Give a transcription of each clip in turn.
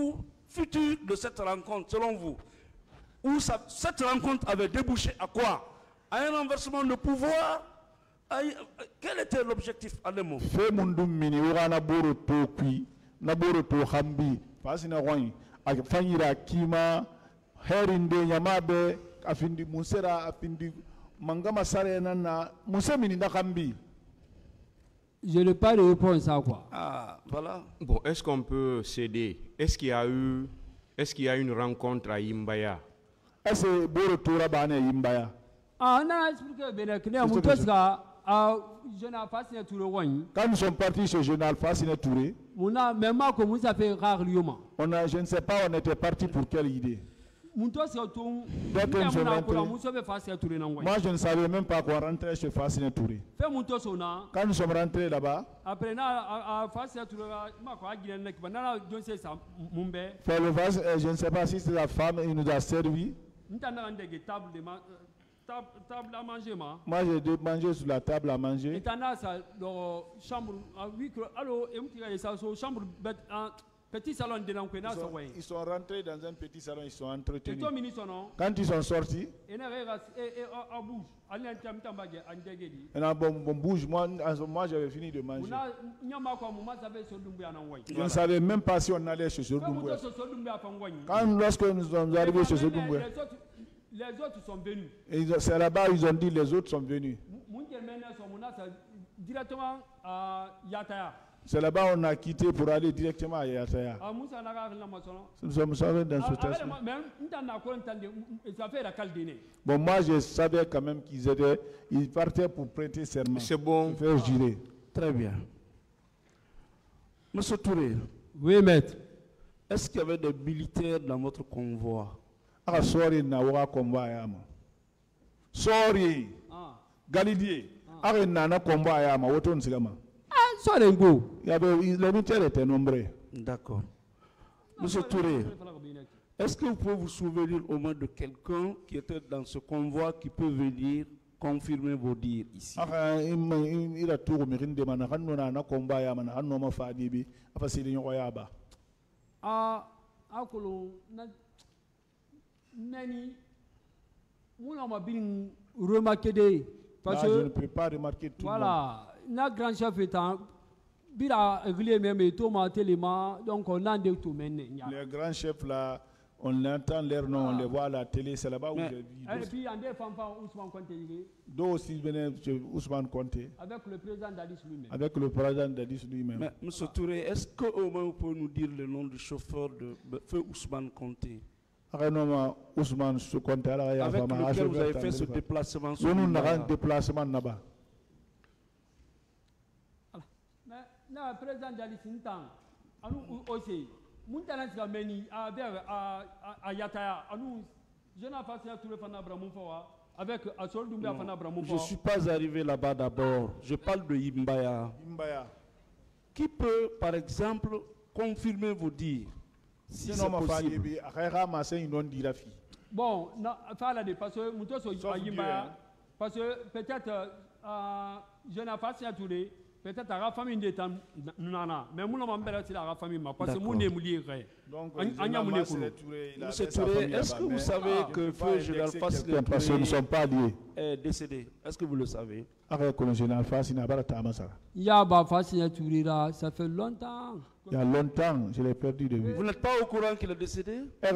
cours futur de cette rencontre, selon vous, où cette rencontre avait débouché à quoi? À un renversement de pouvoir? Quel était l'objectif à l'émo? Fait mundum mini wana boro to kui na boro to hambi pasina wani afanyira kima herinde nyamabe afindi musera afindi mangama sare nana musemini na hambi. Je n'ai pas de réponse à quoi. Ah, voilà. Bon, est-ce qu'on peut céder? Est-ce qu'il y a une rencontre à Imbaya? Est-ce que boro to rabane Imbaya? Ah, on a expliqué bien que nous quand nous sommes partis chez Général Fassine Touré, on a même comme ça fait rare lieuement. Je ne sais pas, on était parti pour quelle idée. Moi, je ne savais même pas qu'on rentrait chez Fassine Touré. Quand nous sommes rentrés là-bas, je ne sais pas si c'est la femme, il nous a servi. Table à manger, moi j'ai mangé sur la table à manger. Et chambre, chambre, petit salon de ils sont rentrés dans un petit salon, ils sont entretenus. Quand ils sont sortis, bon bouge, moi j'avais fini de manger. Je ne savais même pas si on allait chez Sordoumbouya. Lorsque nous sommes arrivés chez Sordoumbouya, les autres sont venus. C'est là-bas ils ont dit les autres sont venus. Directement à Yataya. C'est là-bas on a quitté pour aller directement à Yataya. Nous sommes sortis dans ce test. Bon, moi je savais quand même ils partaient pour prêter serment. C'est bon. Faire jurer. Très bien. Monsieur Touré. Oui, maître. Est-ce qu'il y avait des militaires dans votre convoi? Ah, sorry, na combat yama. Sorry. Galilée. Ah, nana combat yama. Woton sigama. Ah, sorry, go. Les militaires étaient nombreux. D'accord. Monsieur Touré, est-ce que vous pouvez vous souvenir au moins de quelqu'un qui était dans ce convoi qui peut venir confirmer vos dires ici? Ah, il a tout remis de mana. Hanno na combat yama. Hanno ma fa dibi. Afasili nyoyaba. Ah, akolo na. Nani, on m'a bien remarqué parce que je ne peux pas remarquer tout. Voilà, notre grand chef étant bien régulier même et tout tellement donc on a des tout mener. Les grands chefs là, on entend leur nom, on les voit à la télé, c'est là-bas où j'ai vu. Et puis on des femmes Ousmane Konté. D'autres aussi venaient chez Ousmane Konté. Avec le président Dadis lui-même. Avec le président Dadis lui-même. Mais Monsieur Touré, est-ce qu'au moins vous pouvez nous dire le nom du chauffeur de feu Ousmane Konté? Avec lequel vous avez fait ce déplacement sur nous avons un déplacement là-bas. Mais le président Dadis nous aussi, nous à Yataya, nous je n'ai pas fait tout le avec je ne suis pas arrivé là-bas d'abord. Je parle de Imbaya. Qui peut, par exemple, confirmer vos dires? Si c'est possible. Bon, parce que peut-être je n'ai pas signé peut-être à la famille de Nana, mais moi je suis à la famille parce que moi je suis Monsieur Touré, est-ce que vous savez que Feu Général Fassine est décédé? Est-ce que vous le savez? Ça fait longtemps. Il y a longtemps, je l'ai perdu de vue. Vous n'êtes pas au courant qu'il est décédé? J'ai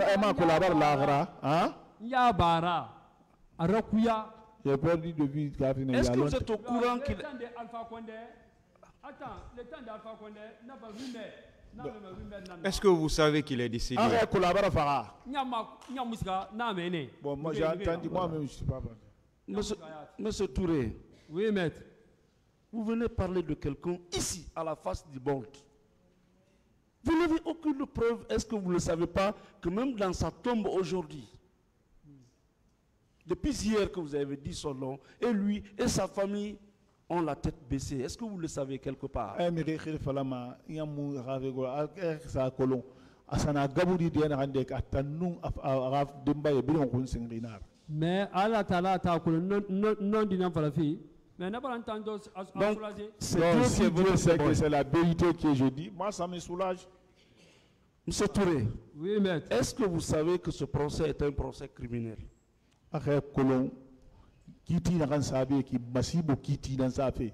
perdu de vue. Est-ce que vous êtes au courant qu'il est... Est-ce que vous savez qu'il est décédé? Bon, moi j'ai entendu, moi-même je ne suis pas. Monsieur Touré. Oui, maître. Vous venez parler de quelqu'un ici, à la face du monde. Vous n'avez aucune preuve, est-ce que vous ne le savez pas, que même dans sa tombe aujourd'hui, depuis hier que vous avez dit son nom, et lui et sa famille ont la tête baissée. Est-ce que vous le savez quelque part? Mais Allah Ta'ala non d'une falafi. Mais n'a pas entendu. Donc, c'est Dieu qui sait que c'est la vérité que je dis. Moi, ça me soulage. Monsieur Touré, Oui, maître. est-ce que vous savez que ce procès est un procès criminel? Ake kolon kiti na kan sabe ki masibo kiti na safe.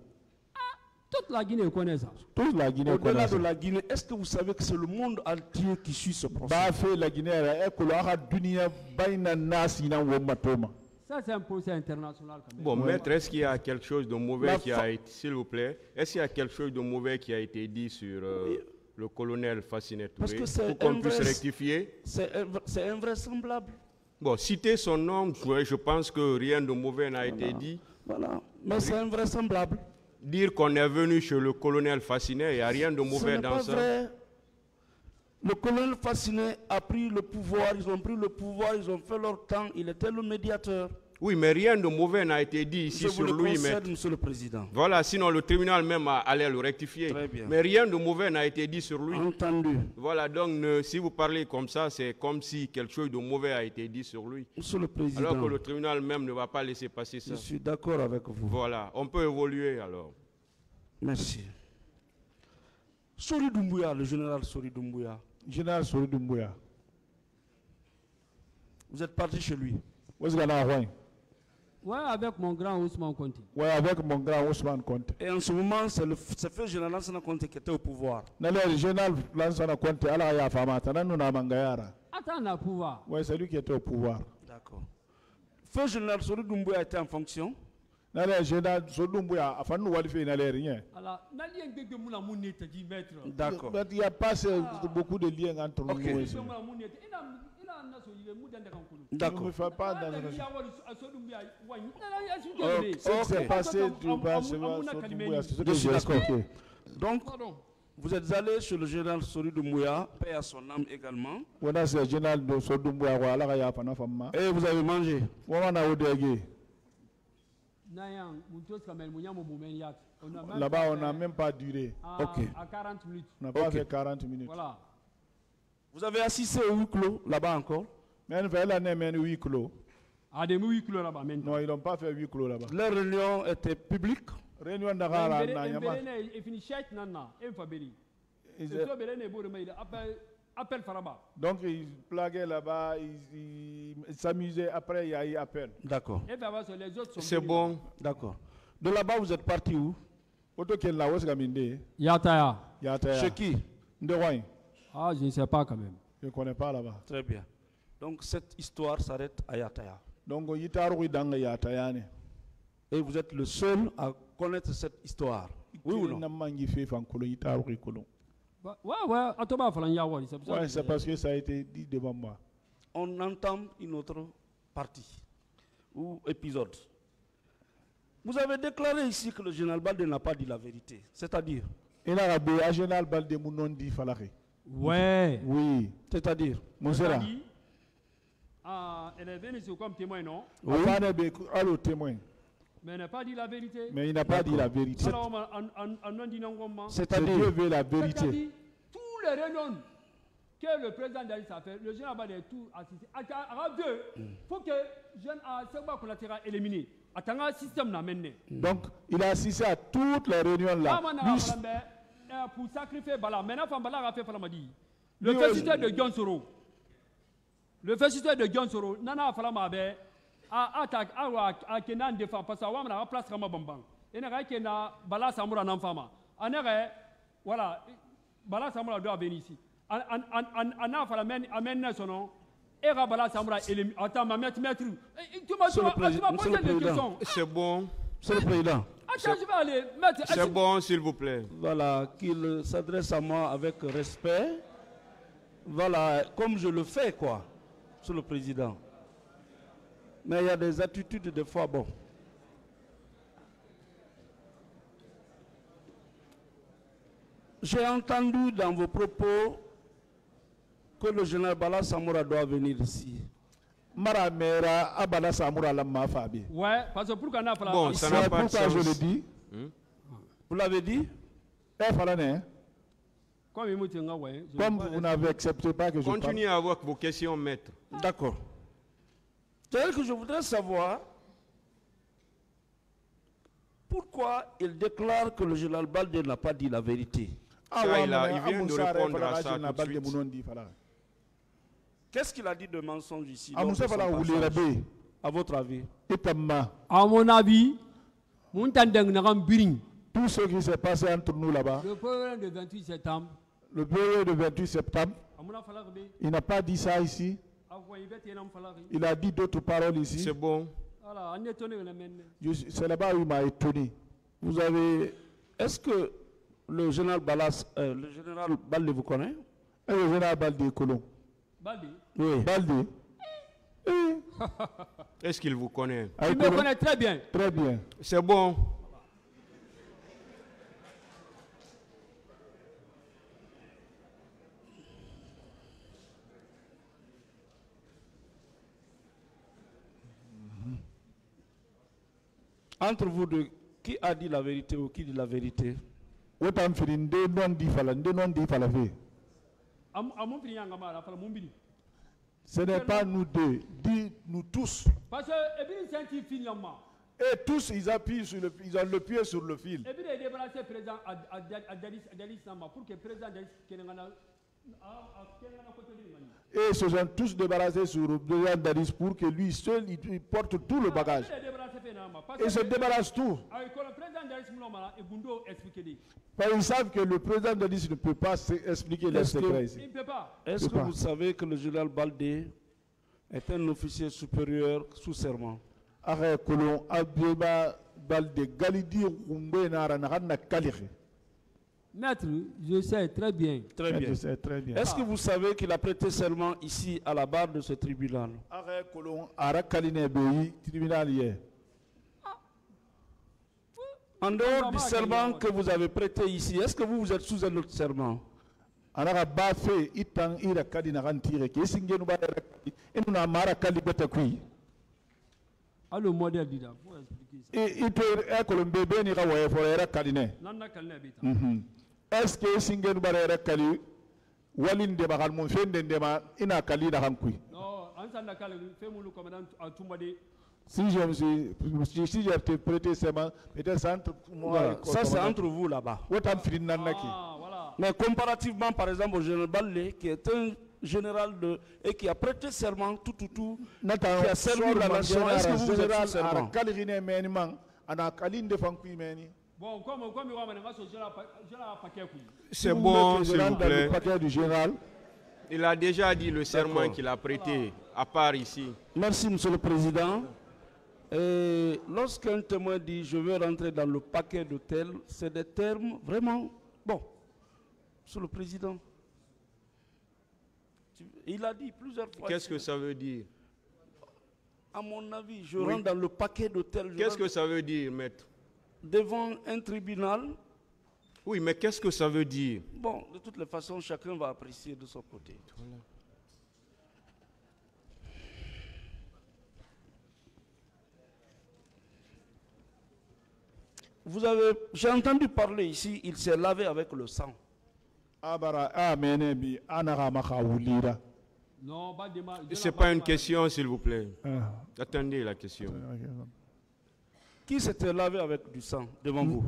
Toute la Guinée connaît ça. Toute la Guinée connaît Au-delà ça. de la Guinée, est-ce que vous savez que c'est le monde entier qui suit ce procès? Ba fe la Guinée ra e kolo aka dunia baina nasi na wo matoma. Ça, c'est un procès international quand même. Bon, maître, est-ce qu'il y a quelque chose de mauvais La qui a été, s'il vous plaît, est-ce qu'il y a quelque chose de mauvais qui a été dit sur le colonel Fassiné Touré Parce que c'est pour qu'on puisse invers- rectifier? C'est invraisemblable. Bon, citer son nom, je pense que rien de mauvais n'a été dit. Voilà. Mais c'est invraisemblable. Dire qu'on est venu chez le colonel Fassiné, il n'y a rien de Ce mauvais n'est dans pas ça. vrai. Le colonel Fassiné a pris le pouvoir, ils ont pris le pouvoir, ils ont fait leur temps, il était le médiateur. Oui, mais rien de mauvais n'a été dit ici Je vous sur le lui, concède, maître. Monsieur le Président. Voilà, sinon le tribunal même allait le rectifier. Très bien. Mais rien de mauvais n'a été dit sur lui. Entendu. Voilà, donc si vous parlez comme ça, c'est comme si quelque chose de mauvais a été dit sur lui. Monsieur le Président, Alors que le tribunal même ne va pas laisser passer ça. je suis d'accord avec vous. Voilà, on peut évoluer alors. Merci. Sori Doumbouya, le général Sori Doumbouya, Général Sori Doumbouya. vous êtes parti chez lui. Où est-ce qu'on a ouais? Ouais, avec mon grand Ousmane Conté. Ouais, avec mon grand Ousmane Conte. Et en ce moment, c'est fait général Lansana Conté qui était au pouvoir. Nale général Lansana Conte ala ya fama tananu na mangayara. Attends, on a pouvoir. Ouais, c'est lui qui était au pouvoir. D'accord. Feu général Sori Doumbouya était en fonction. Nale général Sori Doumbouya afanu walife nale rien. Alors, n'allez pas que mon amour n'est dit maître. D'accord. Mais il n'y a pas beaucoup de liens entre Ok. nous ici. D'accord. Ne me fais pas dans un- Ok. Ce qui s'est passé, tu vas se voir sur Doumbouya, c'est ce Je que suis j'ai d'accord. expliqué. Donc, Pardon. vous êtes allé chez le général Sori Doumbouya, paix à son âme également, Wana c'est général de Sori Doumbouya wa ala ya fana fama. et vous avez mangé. Wana odege. Là-bas, on n'a même pas duré. Ok. À 40 minutes. On n'a pas Ok. fait 40 minutes. Voilà. Vous avez assisté au huis clos, là-bas encore. Mais on fait l'année même 8 kilos. À des 8 kilos là-bas maintenant. Non, ils n'ont pas fait 8 kilos là-bas. Les réunions étaient publiques. Réunion d'Agara, Nanyama. Et fini chèque nana. Et Faberi. Ils- C'est toi Bélène et Bouremaï. Appel Faraba. Donc, ils plaguaient là-bas, ils s'amusaient. Après, il y a eu appel. D'accord. Et Faraba, les autres sont. C'est bon. D'accord. De là-bas, vous êtes parti où? Auto qui est là, où est-ce qu'il y Yataya. a Chez qui? Ndewai. Ah, je ne sais pas quand même. Je ne connais pas là-bas. Très bien. Donc, cette histoire s'arrête à Yataya. Donc, il y a Yatayane. Et vous êtes le seul à connaître cette histoire. Oui ou non? Ouais, Atoba Falan Yawari. Ouais, c'est parce que ça a été dit devant moi. On entend une autre partie ou épisode. Vous avez déclaré ici que le général Baldé n'a pas dit la vérité. C'est-à-dire? Il a un général Baldé Mounondi Falake. Ouais. Oui. C'est-à-dire? Monsera. Elle est venue comme témoin, non? Oui. Allo témoin. Mais elle n'a pas dit la vérité. Mais il n'a pas dit la vérité. Alors, on dit non comment? C'est Dieu C'est-à-dire? veut la vérité. C'est-à-dire, tous les réunions que le président Dalis a fait, le général Baldé tout assisté. Alors, deux, il faut que le jeune Segba Koulatéra éliminé. Attends, un système n'a mené. Donc, il a assisté à toutes les réunions là. Pour sacrifier Bala. Maintenant, Bala a fait Falamadi. Lui, Le festival de John Soro. Le festival de John Soro, Nana Falamabe, a attaqué à Kenan défend parce que Wam a place Rama Bambang. Et n'a Kena Bala Samoura Namfama. En voilà, Bala Samoura doit venir ici. Anna Falamen amène son nom. Et Bala Samoura éliminé. Attends, ma maître. Tu m'as posé des questions. C'est bon. Monsieur le Président. Attends, je vais aller mettre. C'est bon, s'il vous plaît. Voilà, qu'il s'adresse à moi avec respect. Voilà, comme je le fais, quoi, Monsieur le Président. Mais il y a des attitudes, des fois, bon. J'ai entendu dans vos propos que le général Bala Samoura doit venir ici. Mara Mera Abala Samoura Lamma Fabi. Ouais, parce que pourquoi on a Bon, ça n'a C'est pas de pourquoi je le sens. dis. Vous l'avez dit? Comme vous n'avez accepté pas que je parle. Continuez avec vos questions, maître. D'accord. C'est-à-dire que je voudrais savoir pourquoi il déclare que le général Baldé n'a pas dit la vérité. Ça, il vient de répondre à ça tout de suite. Qu'est-ce qu'il a dit de mensonge ici? À votre avis? À mon avis, tout ce qui s'est passé entre nous là-bas, le problème de 28 septembre, le période de 28 septembre, il n'a pas dit ça ici. Il a dit d'autres paroles ici. C'est bon. C'est là-bas où il m'a étonné. Vous avez... Est-ce que le général Balas, le général Balde vous connaît? Le général Balde Colomb. Balde? Oui. Balde. Oui. Est-ce qu'il vous connaît? Il me connaît très bien. Très bien. C'est bon. Entre vous deux, qui a dit la vérité ou qui dit la vérité? Ce n'est pas nous deux, dit nous tous. Parce que et tous ils appuient sur ils ont le pied sur le fil. Et se sont tous débarrassés sur le président Dadis pour que lui seul il porte tout le bagage. Et se débarrasse tout. Parce qu'ils savent que le président Dadis ne peut pas expliquer les secrets ici. Est-ce que vous savez que le général Baldé est un officier supérieur sous serment? Maître, je sais très bien. Très bien. Je sais très bien. Est-ce que vous savez qu'il a prêté serment ici à la barre de ce tribunal? En dehors du serment que vous avez prêté ici, est-ce que vous êtes sous un autre serment? Ah, le modèle dit là, faut expliquer ça. Est-ce que Singen Barera Kali, Walin de Bahalmon Fendema, Ina Kali da Hankui? Non, Ansanda Kali, fais-moi le commandant à Tumbade. Si j'ai prêté serment, peut-être entre moi. Ça, c'est entre vous là-bas. Voilà. Mais comparativement, par exemple, au général Balé, qui est un général et qui a prêté serment, qui a servi la nation, est-ce que vous êtes sous serment? Bon, comme c'est bon, s'il vous plaît. Du général. Il a déjà dit le serment qu'il a prêté, à part ici. Merci, Monsieur le Président. Et lorsqu'un témoin dit « je veux rentrer dans le paquet de tel », c'est des termes vraiment... Bon, Monsieur le Président, il a dit plusieurs fois... Qu'est-ce que ça veut dire? À mon avis, je rentre dans le paquet de tel... Qu'est-ce que ça veut dire, maître? Devant un tribunal. Oui, mais qu'est-ce que ça veut dire? Bon, de toutes les façons, chacun va apprécier de son côté. Voilà. J'ai entendu parler ici, il s'est lavé avec le sang. Non, ce n'est pas une question, s'il vous plaît. Attendez la question. Qui s'était lavé avec du sang devant vous?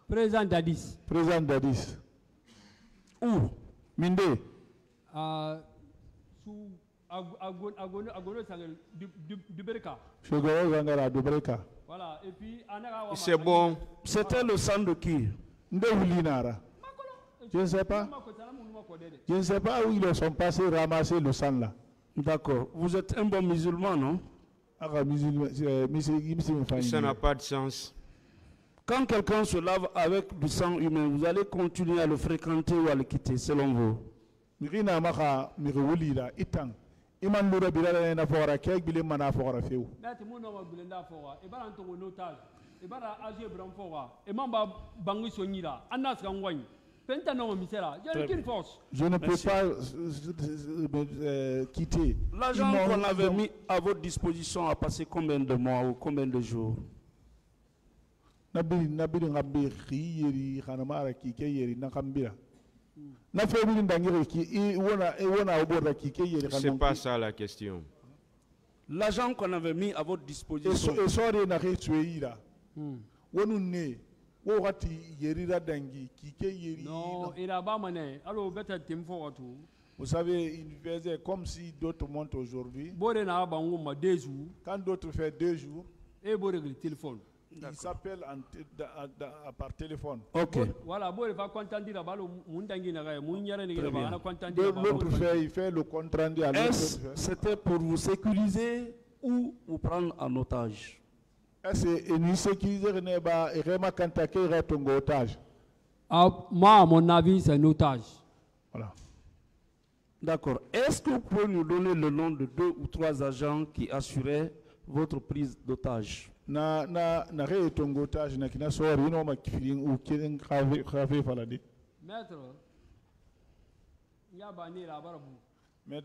Président Dadis. Président Dadis. Où? Minde. Sous Agono Duberka. Voilà, et puis c'est bon. C'était le sang de qui? Je ne sais pas. Je ne sais pas où ils sont passés ramasser le sang là. D'accord. Vous êtes un bon musulman, non? Ça n'a pas de sens. Quand quelqu'un se lave avec du sang humain, vous allez continuer à le fréquenter ou à le quitter, selon vous? Je ne peux pas quitter. L'argent qu'on avait mis à votre disposition a passé combien de mois ou combien de jours? C'est pas ça la question. L'argent qu'on avait mis à votre disposition. Non, il a pas mané. Alors, peut-être qu'il faut tout. Vous savez, il faisait comme si d'autres montent aujourd'hui. Quand d'autres font 2 jours, et le téléphone. Ils s'appellent par téléphone. Ok. Voilà, l'autre fait, il fait le compte rendu à l'autre. C'était pour vous sécuriser ou vous prendre en otage? Moi, à mon avis, c'est un otage. Voilà. D'accord. Est-ce que vous pouvez nous donner le nom de 2 ou 3 agents qui assuraient votre prise d'otage? Maître,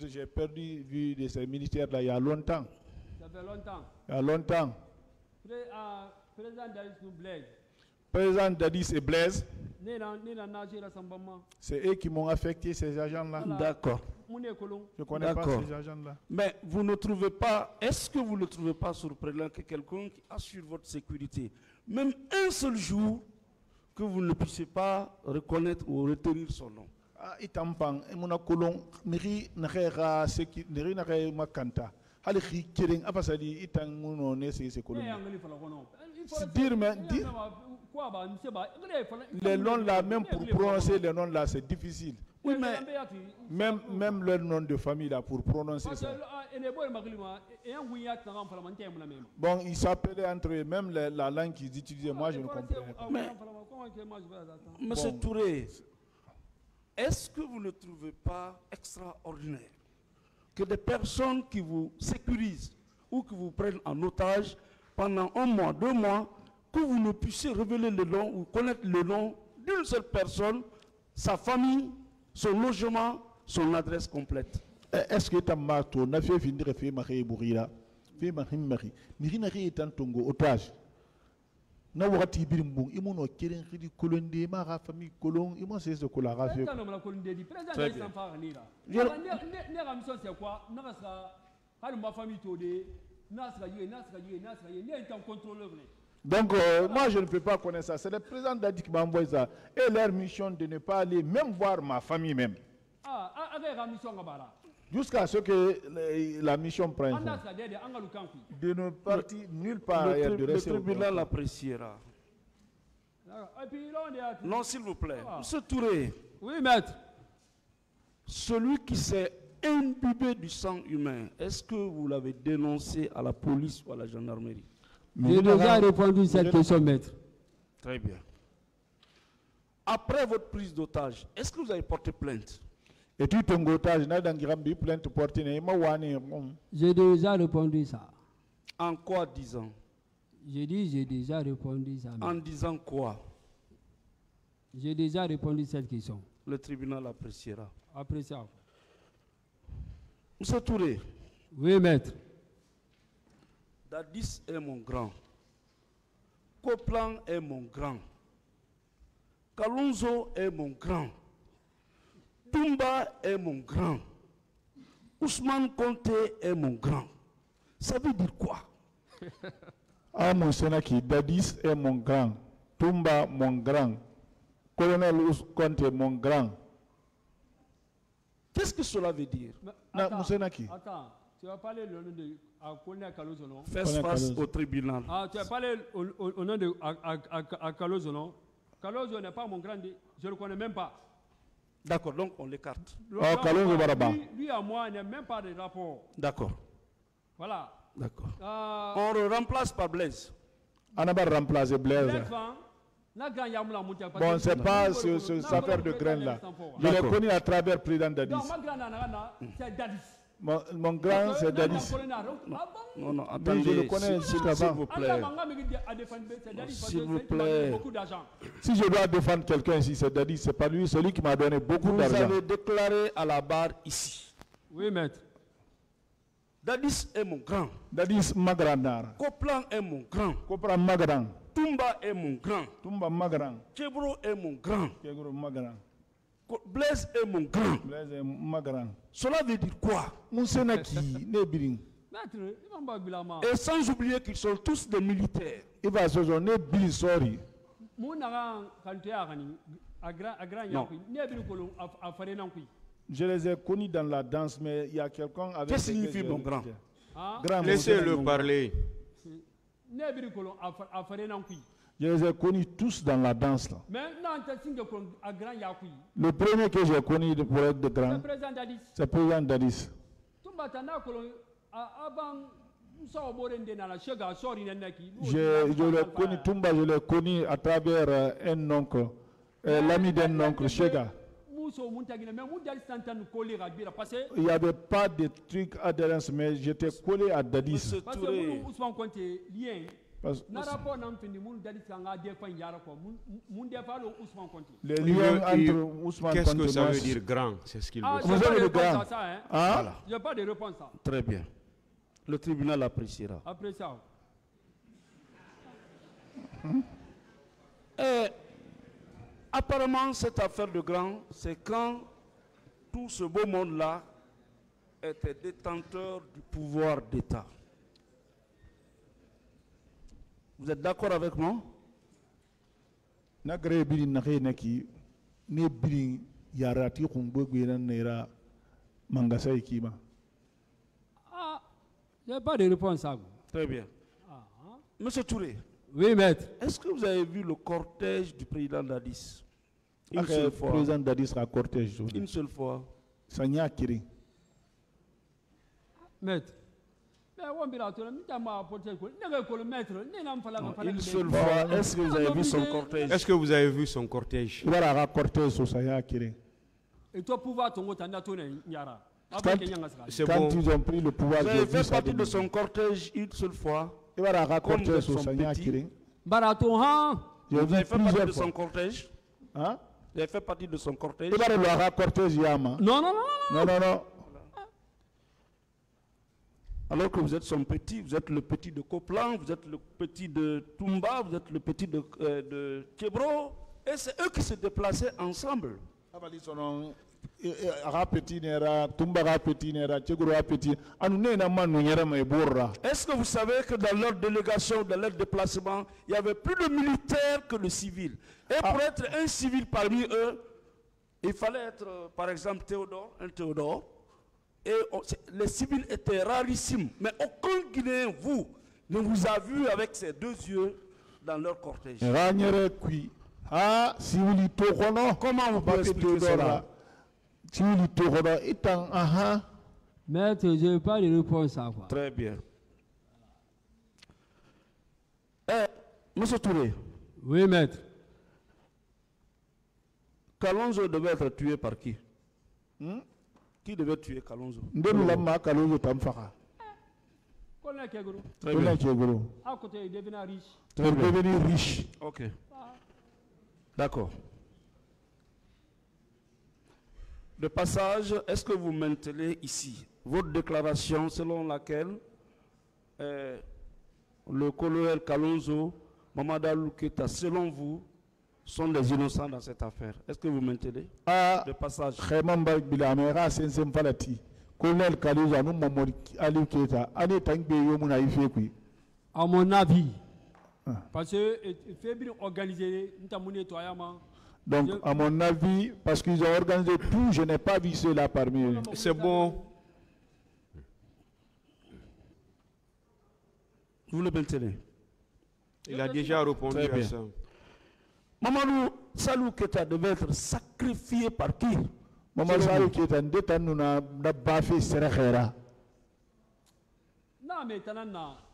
j'ai perdu vue de ces militaires-là il y a longtemps. Ça fait longtemps. Il y a longtemps. Président Dadis nous Blaise. Président Dadis et Blaise. C'est eux qui m'ont affecté ces agents-là. D'accord. Je ne connais pas ces agents-là. Mais vous ne trouvez pas, est-ce que vous ne trouvez pas surprenant que quelqu'un qui assure votre sécurité, même un seul jour, que vous ne puissiez pas reconnaître ou retenir son nom? Itampang, mon colon, niri n'aura niri n'aura makanta. Hali kiring apa sadi itang muno ne se colon. Dire mais dire. Les noms là, même pour prononcer les noms là, c'est difficile. Oui, mais même le nom de famille là, pour prononcer ça. Bon, ils s'appelaient entre eux, même la langue qu'ils utilisaient, moi je ne comprends pas. Monsieur Touré, est-ce que vous ne trouvez pas extraordinaire que des personnes qui vous sécurisent ou qui vous prennent en otage pendant 1 mois, 2 mois, que vous ne puissiez révéler le nom ou connaître le nom d'une seule personne, sa famille, son logement, son adresse complète? Est-ce que tu as marteau, n'a fait finir fait marier bourrila, fait marier, Mirina est un tongo otage. Na wakati birimbu, imono keren kiri kolonde ma famille kolon, imo c'est ce que la race. Très Donc, moi, je ne peux pas connaître ça. C'est le président Dadi qui m'a envoyé ça. Et leur mission de ne pas aller même voir ma famille même. Jusqu'à ce que la mission prenne. De ne partir nulle part ailleurs. Le tribunal l'appréciera. Non, s'il vous plaît. Monsieur Touré. Oui, maître. Celui qui s'est imbibé du sang humain, est-ce que vous l'avez dénoncé à la police ou à la gendarmerie? J'ai déjà répondu à cette question, maître. Très bien. Après votre prise d'otage, est-ce que vous avez porté plainte? Et tu ton otage, plainte portée. J'ai déjà répondu ça. En quoi disant? J'ai dit, j'ai déjà répondu ça. En disant quoi? J'ai déjà répondu à cette question. Le tribunal appréciera. Appréciable. Monsieur Touré. Oui, maître. Dadis est mon grand. Koplan est mon grand. Kalonzo est mon grand. Tumba est mon grand. Ousmane Conté est mon grand. Ça veut dire quoi? Ah, mon Sénaki, Dadis est mon grand. Tumba, mon grand. Colonel Conté, mon grand. Qu'est-ce que cela veut dire? Attends, tu vas parler le nom de colonel Kalozo, non? Fais face au tribunal. Ah, tu vas parler au nom de Kalozo, non? Kalozo n'est pas mon grand, je ne le connais même pas. D'accord, donc on l'écarte. Lui à moi, il n'y a même pas de rapport. D'accord. Voilà. D'accord. On le remplace par Blaise. On n'a pas remplacé Blaise. Bon, c'est pas cette affaire de graines là. Je l'ai connu à travers le président Dadis. Mon grand, c'est Dadis. Non, attendez, je le connais s'il vous plaît. S'il vous plaît. Si je dois défendre quelqu'un ici, c'est Dadis. C'est pas lui, c'est lui qui m'a donné beaucoup d'argent. Vous avez déclaré à la barre ici. Oui, maître. Dadis est mon grand. Dadis Magrandar. Koplan est mon grand. Koplan Magrand. Tumba est mon grand. Tumba Magrand. Kebro est mon grand. Kebro Magrand. Blaise est mon grand. Blaise est Magrand. Cela veut dire quoi? Moussenaki, Nebiring. Et sans oublier qu'ils sont tous des militaires. Il va se donner Bill Sori. Non. Je les ai connus dans la danse, mais il y a quelqu'un avec... Qu'est-ce que signifie bon grand? Grand, Laissez-le parler. Je les ai connus tous dans la danse. Là. Le premier que j'ai connu pour être de grand, c'est le président Dadis. Je l'ai connu, Tumba, je l'ai connu à travers un oncle, l'ami d'un oncle, Chega. Il n'y avait pas de truc adhérence, mais j'étais collé à Dadis. Les liens entre Ousmane Qu'est-ce que Konté ça veut Mas- dire grand? C'est ce qu'il veut Ah, savoir. Vous avez le réponse grand. à ça, hein. Hein? Voilà. J'ai pas de réponse à ça. Très bien. Le tribunal appréciera. Après ça. Et apparemment, cette affaire de grand, c'est quand tout ce beau monde-là était détenteur du pouvoir d'État. Vous êtes d'accord avec moi? Nagre biri nake neki ne biri yarati khungbe gwena nera mangasa ikima. Ah, j'ai pas de réponse à vous. Très bien. Monsieur Touré, Oui, maître. est-ce que vous avez vu le cortège du président Dadis? Une Ake seule fois. président Dadis ra cortège. Une seule fois. Sanya kiri. Maître. Mais on va dire, maître. Une seule fois. Est-ce que vous avez vu son cortège? Est-ce que vous avez vu son cortège? Ibara ra cortège so saya kiri. Et toi, pouvoir ton mot, t'as Nyara. C'est Quand bon. ils ont pris le pouvoir, Vous j'ai avez vu fait ça. partie de son cortège une seule fois. Ibara ra Comme cortège de so son saya petit. kiri. Baraton, hein? J'ai Vous vu avez fait partie de plusieurs son fois. cortège? Hein? Vous avez fait partie de son cortège? Ibara lo ra cortège yama. Non, non, non, non. Non, non, non. Alors que vous êtes son petit, vous êtes le petit de Coplan, vous êtes le petit de Tumba, vous êtes le petit de Kebro, et c'est eux qui se déplaçaient ensemble. Abali sono ara petit nera, Tumba ra petit nera, Cheguro ra petit. Anu ne na manu nyera mai borra. Est-ce que vous savez que dans leur délégation, dans leur déplacement, il y avait plus de militaires que de civils? Et pour être un civil parmi eux, il fallait être, par exemple, un Théodore. Et les civils étaient rarissimes. Mais aucun Guinéen, vous, ne vous a vu avec ses deux yeux dans leur cortège. Ranyere kui. Ah, si vous li tokono. Comment vous pouvez expliquer cela? Si vous li tokono, itan aha. Maître, je n'ai pas de réponse à quoi. Très bien. Monsieur Touré, Oui, maître. Kalonzo devait être tué par qui? Qui devait tuer Kalonzo? Ndenu lamma kalonzo tamfaka. Qu'on a Keguru. Très Ona bien. Cheguro. À côté, il devient riche. Pour devenir riche. Ok. D'accord. De passage, est-ce que vous maintenez ici votre déclaration selon laquelle le colonel Kalonzo, Mamadou Keita, selon vous, sont les innocents dans cette affaire? Est-ce que vous maintenez? Ah, De passage. Khemamba Bilamera Sensem Falati. Colonel Kalonzo anu Momori Ali Keita. Ani tangbe yomuna ife kui. À mon avis. Ah. Parce que fait bien organiser, nous avons nettoyement. Donc, à mon avis, parce qu'ils ont organisé tout, je n'ai pas vu cela parmi eux. C'est bon. Vous le maintenez? Il a déjà répondu Très à bien. ça. Mamadou Salou Keita devait être sacrifié par qui? Maman Salou Keita ndeta nuna na bafe serkhera. Non, mais t'as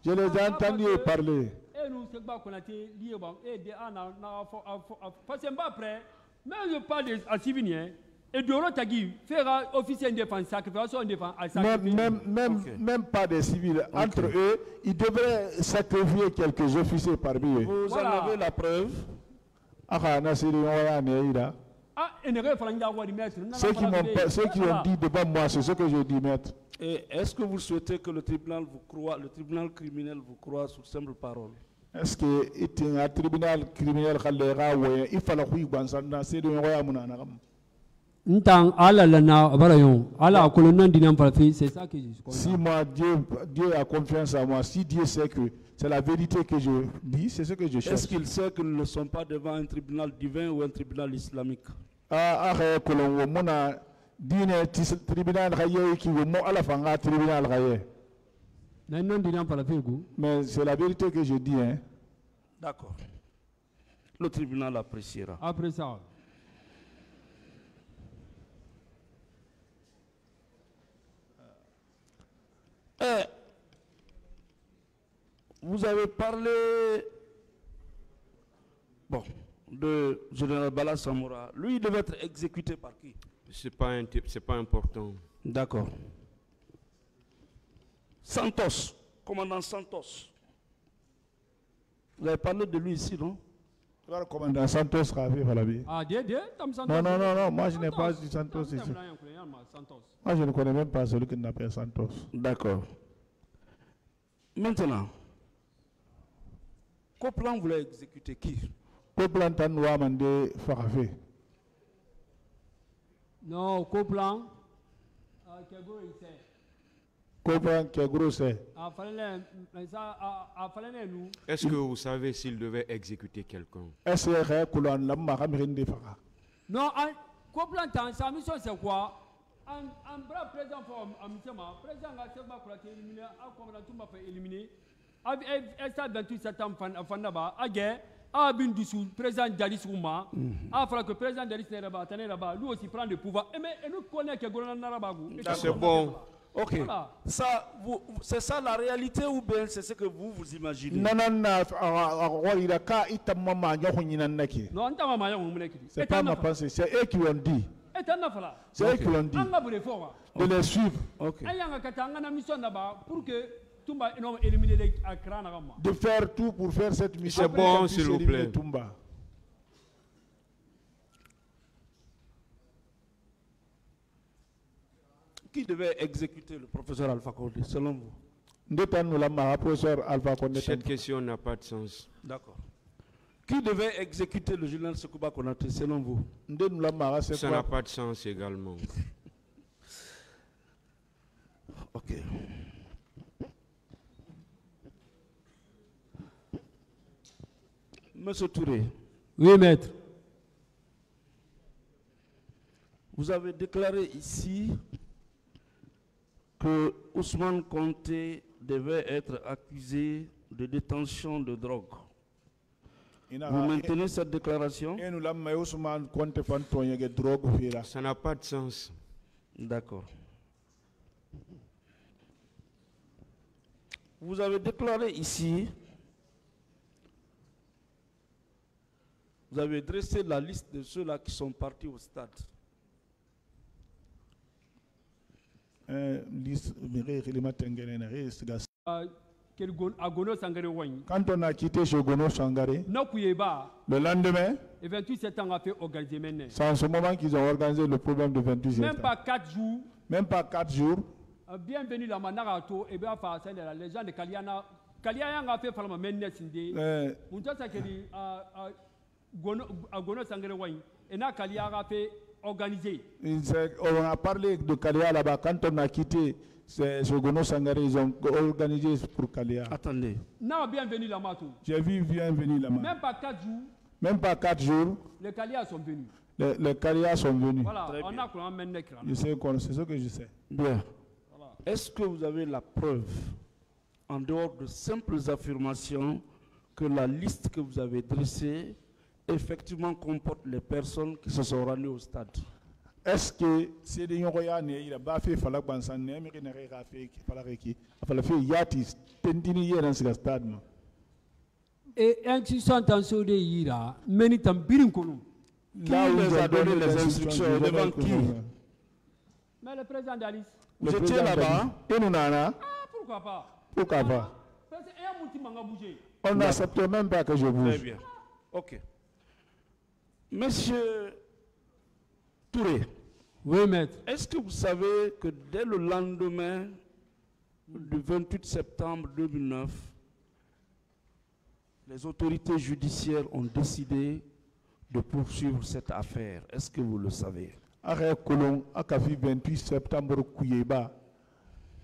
Je les ai entendus parler. Et nous, c'est pas qu'on a été liés. Et des parce que après, mais je parle des civiliens. Et de l'autre, il fera officier de défense, sacrifice, Même pas des civils. Entre eux, ils devraient sacrifier quelques officiers parmi eux. Vous Voilà. en avez la preuve? Ah, Nassiri Oya Neira. Ah, et ne référez pas à maître. Ceux qui ont dit devant moi, c'est ce que je dis, maître. Et est-ce que vous souhaitez que le tribunal vous croit, le tribunal criminel vous croit sur simple parole? Est-ce que c'est un tribunal criminel il fallait que vous c'est de Oya Munanagam? Ntang ala lana barayon ala colonel dinam parfi c'est ça que je comprends. Si moi Dieu a confiance en moi, si Dieu sait que C'est la vérité que je dis, c'est ce que je cherche. Est-ce qu'il sait que nous ne sommes pas devant un tribunal divin ou un tribunal islamique? Mais c'est la vérité que je dis. Hein. D'accord. Le tribunal appréciera. Après ça. Vous avez parlé de général Bala Samoura. Lui, il devait être exécuté par qui? C'est pas important. D'accord. Santos, commandant Santos. Vous avez parlé de lui ici, non? Le commandant Santos Non, moi je n'ai pas dit Santos ici. Moi je ne connais même pas celui qui appelle Santos. D'accord. Maintenant, Coplan voulait exécuter qui? Coplan Tanoua Mandé Farafé. Non, Coplan. Coplan Kegro c'est. Est-ce que vous savez s'il devait exécuter quelqu'un? Non, Coplan, sa mission c'est quoi? Un bras président pour Amisema, président a été éliminé, a complètement fait éliminer. Ça 28 septembre, Fandaba, a guerre, a bin dessous, président Dalis Ouma, a fallu que le président Dalis là-bas, lui aussi prend le pouvoir. Et nous connaissons que Golan Narabagou. C'est bon. Ok. Voilà. Ça, c'est ça la réalité ou bien c'est ce que vous imaginez? Non, c'est pas ma pensée, c'est eux qui l'ont dit. C'est eux qui l'ont dit. De les suivre. Okay. De faire tout pour faire cette mission. C'est bon, s'il vous plaît. Toumba. Qui devait exécuter le professeur Alpha Condé, selon vous? Cette question n'a pas de sens. D'accord. Qui devait exécuter le général Sekouba Konaté, selon vous? Ça n'a pas de sens également. Ok. Monsieur Touré. Oui, maître. Vous avez déclaré ici que Ousmane Konté devait être accusé de détention de drogue. Vous maintenez cette déclaration? Ça n'a pas de sens. D'accord. Vous avez déclaré ici, vous avez dressé la liste de ceux-là qui sont partis au stade. Quand on a quitté chez Gono Sangaré, le lendemain, le 28 septembre, a fait organiser. C'est en ce moment qu'ils ont organisé le problème de 28 septembre. Même pas 4 jours. Même pas 4 jours. Bienvenue la Manarato, et bien, les gens de Kaliana. Kaliana a fait par la Ménès-Indé. Gono Sangaré, et na Kaliana a fait organiser. On a parlé de Kalia là-bas. Quand on a quitté ce Gono Sangaré, ils ont organisé pour Kalia. Attendez. Non, bienvenue la Matou. J'ai vu bienvenue la Matou. Même pas 4 jours. Même pas 4 jours. Les Kalia sont venus. Les Kalia sont venus. Voilà, on a qu'on amène les crânes. C'est ce que je sais. Bien. Voilà. Est-ce que vous avez la preuve, en dehors de simples affirmations, que la liste que vous avez dressée effectivement comporte les personnes qui se sont rendues au stade? Est-ce que c'est des gens qui ont fait stade? Et instruction attention de Ira, menitam birinkono. Qui les a donné les instructions devant qui? Mais le président d'Alice. Vous étiez là-bas? Et nous Ah, pourquoi pas? Pourquoi pas? Parce qu'il y a un petit manga bougé. On n'accepte même pas que je bouge. Très bien. Ok. Monsieur Touré. Oui, maître. Est-ce que vous savez que dès le lendemain du 28 septembre 2009, les autorités judiciaires ont décidé de poursuivre cette affaire? Est-ce que vous le savez? Après Colon, à 28 septembre, Kouyeba,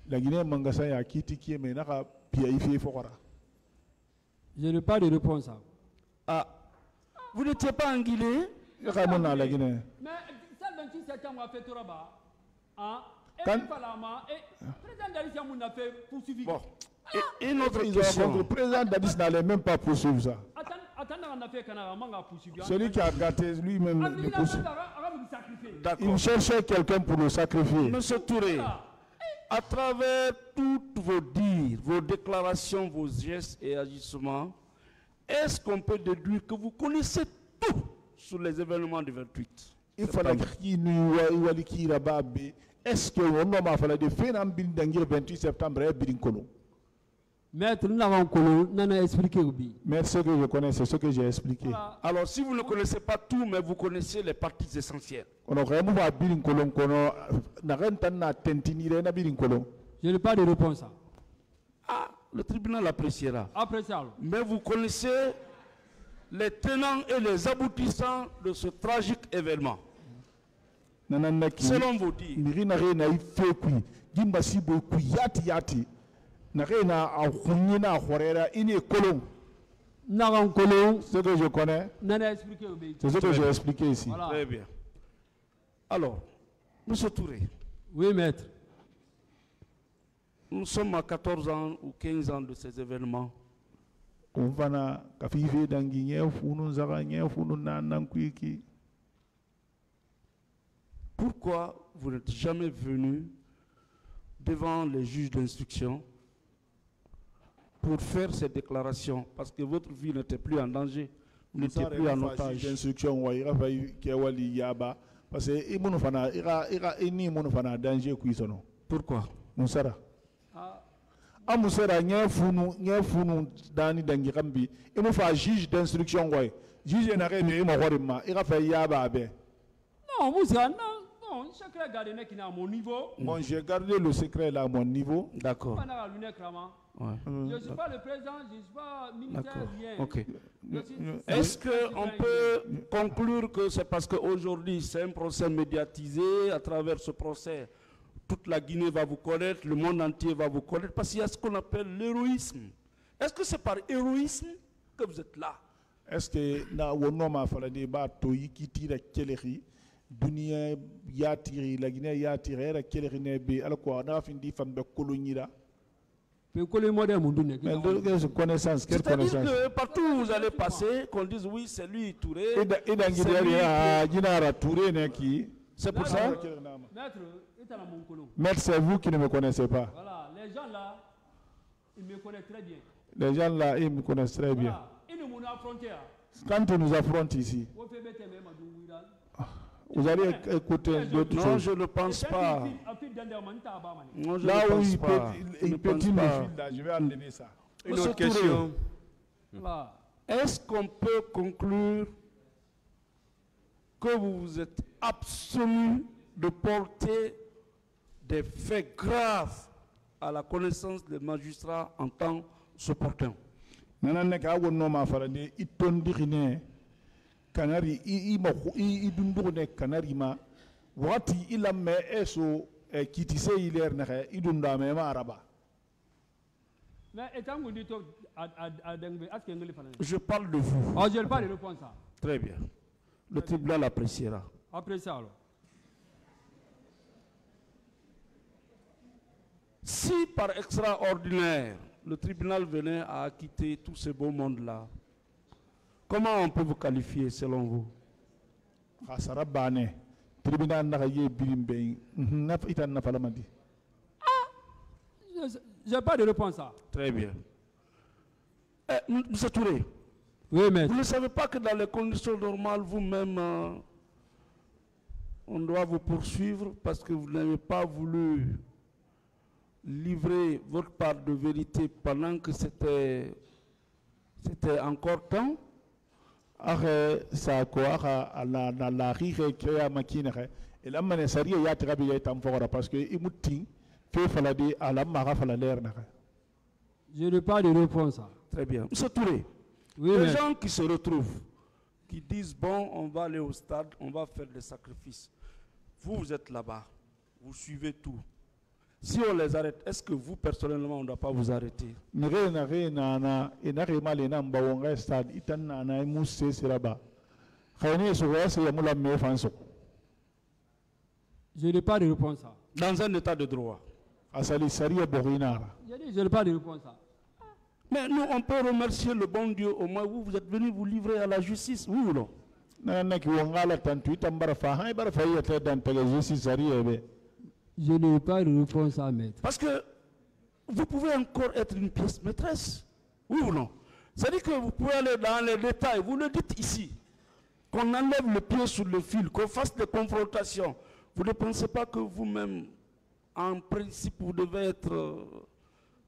la Guinée Mangasa a quitté qui est maintenant Piaïfi Fora. Je n'ai pas de réponse. Ah, vous n'étiez pas en Guinée? Ya kai mun na la Guinée. Mais ça, 28 septembre, a fait tout là-bas. Hein? Et Quand- le Parlement, et le président d'Alicia Moun a fait poursuivi. Bon. Et une autre Ils ont question. rencontré. Le président Dadis n'allait même pas poursuivre ça. Attends, on a fait Canara, on a poursuivi. Celui qui a gâté lui-même Ah, le il a poursuit. sacrifié. D'accord. Il cherchait quelqu'un pour le sacrifier. Monsieur Touré, à travers toutes vos dires, vos déclarations, vos gestes et agissements, est-ce qu'on peut déduire que vous connaissez tout sur les événements du 28? Il fallait qu'il nous wali qui rababe. Est-ce que on a fallu de faire un bilan d'angir 28 septembre et bilan colo? Maître, nous avons connu, nous avons expliqué. Mais ce que je connais, c'est ce que j'ai expliqué. Alors, si vous ne connaissez pas tout, mais vous connaissez les parties essentielles. On a vraiment pas bilan colo kono. Na renta na tentinire na bilan colo. Je n'ai pas de réponse. Ah, le tribunal appréciera. Après ça, alors. Mais vous connaissez les tenants et les aboutissants de ce tragique événement. Nananaki. Selon vos dires. Miri na re na ife kui. Gimba si bo kui yati. Na re na a khunyi na khorera ini colo. Nous avons connu, Ce que je connais, nous avons expliqué. c'est ce que j'ai expliqué ici. Voilà. Très bien. Alors, monsieur Touré, Oui, maître. nous sommes à 14 ans ou 15 ans de ces événements. On va na kafife dangi nyefunu zaka nyefunu na nankuiki. Pourquoi vous n'êtes jamais venu devant les juges d'instruction pour faire ces déclarations? Parce que votre vie n'était plus en danger, vous n'étiez plus en otage. D'instruction wa ira fa ke wali yaba parce que imunu fana ira ini munu fana danger kuisono. Pourquoi? Musara. Ah, Amusara nyefunu dani dangi kambi. Imu fa juge d'instruction wa. Juge na re ne mo horima ira fa yaba be. non, Moussa, non, chacun garde qui est à mon niveau. Bon, j'ai gardé le secret là à mon niveau. D'accord. Pas dans la lunette, clairement. Ouais. Je ne suis pas le président, je ne suis pas militaire, D'accord. rien. Ok. Je suis- Est-ce qu'on peut conclure que c'est parce qu'aujourd'hui c'est un procès médiatisé, à travers ce procès, toute la Guinée va vous connaître, le monde entier va vous connaître, parce qu'il y a ce qu'on appelle l'héroïsme. Est-ce que c'est par héroïsme que vous êtes là? Est-ce que na wono ma fala de ba to yikiti da keleri dunia yatiri la Guinée yatiri la keleri ne be alko na findi fambe kolonyira. Mais que le modèle monde n'est Mais de connaissance, quelle C'est-à-dire connaissance? que partout où vous allez passer, qu'on dise oui, c'est lui Touré. Et dans Guinée, Guinara Touré n'est qui? C'est pour ça. Maître, il est à mon colon. Maître, c'est vous qui ne me connaissez pas. Voilà, les gens là, ils me connaissent très bien. Les gens là, ils me connaissent très bien. Voilà, ils nous ont affronté. Quand on nous affronte ici, Au fait, mettez même à Doumbouira. vous allez écouter d'autres Non, choses. je ne pense pas. Non, je Là ne où pense il peut, pas. Je ne il peut pense dire le pas. fil là, je vais enlever ça. Une Monsieur autre question. Voilà. Est-ce qu'on peut conclure que vous vous êtes absolu de porter des faits graves à la connaissance des magistrats en temps opportun? Nanane ka wonno ma farande itondirine kanari i dundurne kanari ma wati ilamme eso kitise iler naxe idunda me ma araba. Mais étant donné que Je parle de vous. oh, je n'ai pas de réponse. Très bien. Le tribunal appréciera. Après ça, alors. Si par extraordinaire, le tribunal venait à acquitter tout ce beau monde-là, comment on peut vous qualifier selon vous? Khasara bane tribunal na ye birimbe na itan na falamandi. Je n'ai pas de réponse. Très bien. Monsieur Touré, Oui, maître. vous ne savez pas que dans les conditions normales, vous-même, on doit vous poursuivre parce que vous n'avez pas voulu livrer votre part de vérité pendant que c'était encore temps? Ahe sa ko aha la rire créa makina et la mané sari ya trabi ya tamfora parce que imuti fait faladi ala mara falaler na. Je n'ai pas de réponse. Très bien. Monsieur Touré, Oui, les maître. gens qui se retrouvent, qui disent, bon, on va aller au stade, on va faire des sacrifices. Vous êtes là-bas, vous suivez tout. Si on les arrête, est-ce que vous, personnellement, on ne doit pas vous arrêter? Je n'ai pas de réponse à ça. Dans un état de droit. Je n'ai pas de réponse à ça. Mais nous, on peut remercier le bon Dieu. Au moins, vous êtes venus vous livrer à la justice, oui ou non? Je n'ai pas de réponse à mettre. Parce que vous pouvez encore être une pièce maîtresse, oui ou non? C'est-à-dire que vous pouvez aller dans les détails. Vous le dites ici. Qu'on enlève le pied sur le fil, qu'on fasse des confrontations. Vous ne pensez pas que vous-même, en principe, vous devez être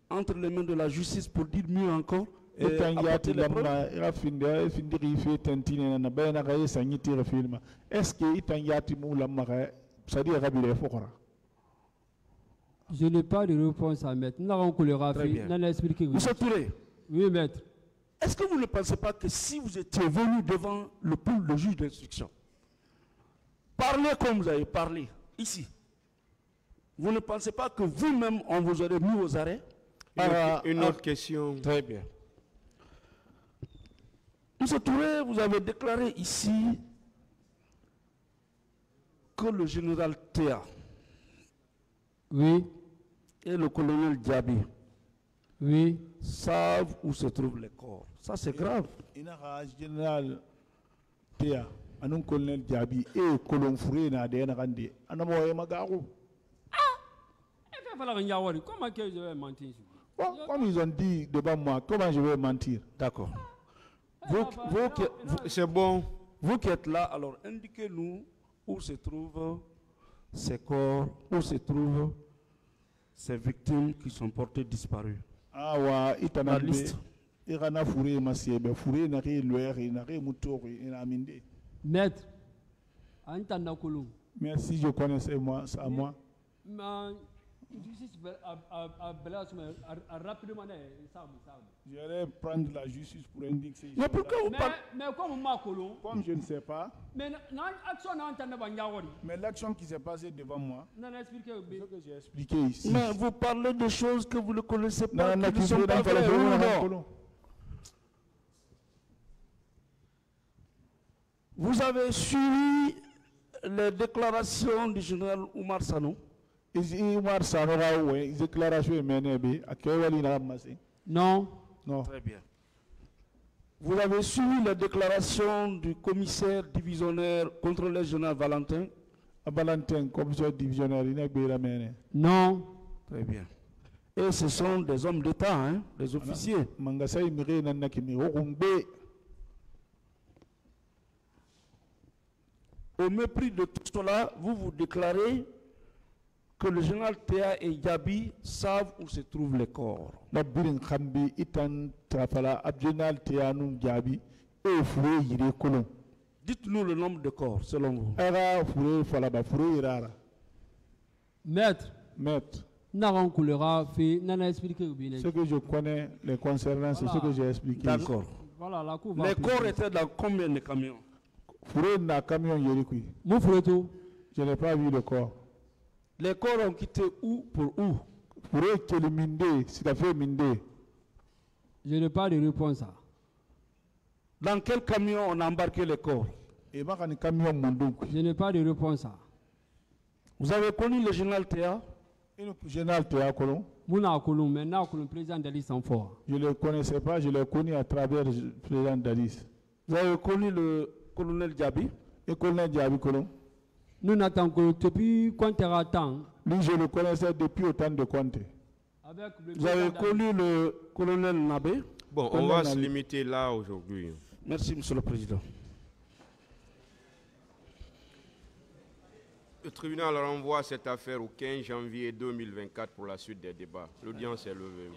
entre les mains de la justice pour dire mieux encore et apporter les preuves? Je n'ai pas de réponse à mettre. Très bien. Monsieur Touré, oui, maître. est-ce que vous ne pensez pas que si vous étiez venu devant le juge d'instruction, parler comme vous avez parlé ici, vous ne pensez pas que vous-même, on vous aurait mis aux arrêts? Une autre question. Très bien. Monsieur Touré, vous avez déclaré ici que le général Théa, oui, et le colonel Diaby, oui, savent où se trouvent les corps. Ça, c'est grave. Général Théa, un colonel Diaby et colon Fouré n'a rien rendu. Comment que je vais mentir? Comme ils ont dit devant moi, comment je vais mentir? D'accord. C'est bon. Vous qui êtes là, alors indiquez-nous où se trouvent ces corps, où se trouvent ces victimes qui sont portées disparues. La liste. Maître, merci, je connaissais moi, ça à moi. Je vais prendre la justice pour indiquer. Mais pourquoi vous parlez? Comme je ne sais pas. Mais l'action qui s'est passée devant moi, c'est ce que j'ai expliqué ici. Mais vous parlez de choses que vous ne connaissez pas, qui ne sont pas vraies. Vous avez suivi les déclarations du général Oumar Sano? Non. Non. Très bien. Vous avez suivi les déclarations du commissaire divisionnaire contrôleur général Valentin? Commissaire divisionnaire, non. Très bien. Et ce sont des hommes d'État, hein, des officiers. Au mépris de tout cela, vous vous déclarez que le général Théa et Diaby savent où se trouvent les corps. Dites-nous le nombre de corps, selon vous. Maître. Maître. Ce que je connais les concernant, c'est ce que j'ai expliqué. D'accord. Voilà, la cour les corps étaient dans combien de camions? Je n'ai pas vu le corps. Les corps ont quitté où pour où? Je n'ai pas de réponse. Dans quel camion on a embarqué les corps? Je n'ai pas de réponse. Vous avez connu le général Théa? Général Théa Colon. Je ne le connaissais pas, je l'ai connu à travers le président d'Alice. Vous avez connu le colonel Diaby? Et colonel Diaby Colon. Nous n'attendons que depuis combien de temps? Lui, je le connaissais depuis autant de comptes. Vous avez connu le colonel Nabé? Bon, on va se limiter là aujourd'hui. Merci, Monsieur le Président. Le tribunal renvoie cette affaire au 15 janvier 2024 pour la suite des débats. L'audience est levée.